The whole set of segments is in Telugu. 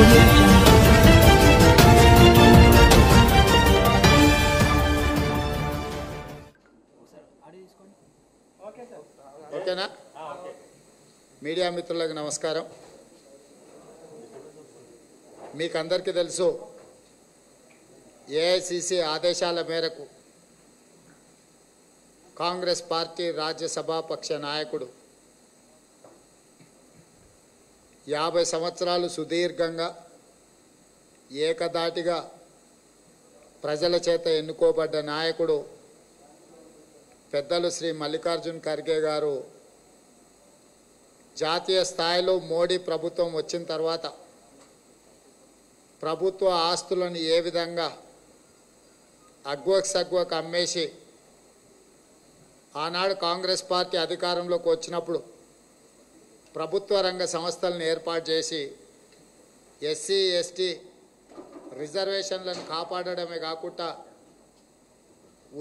Audio Jungle. ఓకేనా? మీడియా మిత్రులకు నమస్కారం. మీకు అందరికీ తెలుసు, ఏఐసిసి ఆదేశాల మేరకు కాంగ్రెస్ పార్టీ రాజ్యసభాపక్ష నాయకుడు 50 సంవత్సరాలు సుదీర్ఘంగా ఏకధాటిగా ప్రజల చేత ఎన్నుకోబడ్డ నాయకుడు పెద్దలు శ్రీ మల్లికార్జున్ ఖర్గే గారు జాతీయ స్థాయిలో మోడీ ప్రభుత్వం వచ్చిన తర్వాత ప్రభుత్వ ఆస్తులను ఏ విధంగా అగ్వకు అమ్మేసి ఆనాడు కాంగ్రెస్ పార్టీ అధికారంలోకి వచ్చినప్పుడు ప్రభుత్వ రంగ సంస్థలను ఏర్పాటు చేసి ఎస్సీ ఎస్టీ రిజర్వేషన్లను కాపాడడమే కాకుండా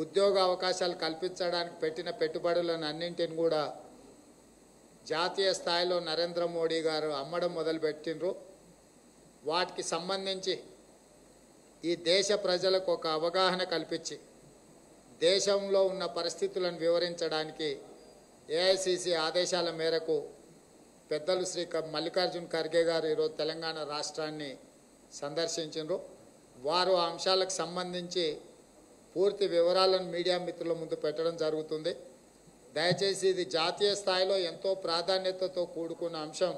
ఉద్యోగ అవకాశాలు కల్పించడానికి పెట్టిన పెట్టుబడులను అన్నింటిని కూడా జాతీయ స్థాయిలో నరేంద్ర మోడీ గారు అమ్మడం మొదలుపెట్టిండ్రు. వాటికి సంబంధించి ఈ దేశ ప్రజలకు ఒక అవగాహన కల్పించి దేశంలో ఉన్న పరిస్థితులను వివరించడానికి ఏఐసిసి ఆదేశాల మేరకు పెద్దలు శ్రీ మల్లికార్జున్ ఖర్గే గారు ఈరోజు తెలంగాణ రాష్ట్రాన్ని సందర్శించారు. వారు ఆ అంశాలకు సంబంధించి పూర్తి వివరాలను మీడియా మిత్రుల ముందు పెట్టడం జరుగుతుంది. దయచేసి ఇది జాతీయ స్థాయిలో ఎంతో ప్రాధాన్యతతో కూడుకున్న అంశం.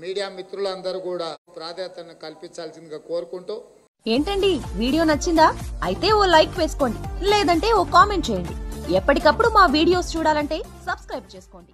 మీడియా మిత్రులందరూ కూడా ప్రాధాన్యతను కల్పించాల్సిందిగా కోరుకుంటూ. ఏంటండి, వీడియో నచ్చిందా? అయితే ఓ లైక్ వేసుకోండి, లేదంటే ఓ కామెంట్ చేయండి. ఎప్పటికప్పుడు మా వీడియోస్ చూడాలంటే సబ్స్క్రైబ్ చేసుకోండి.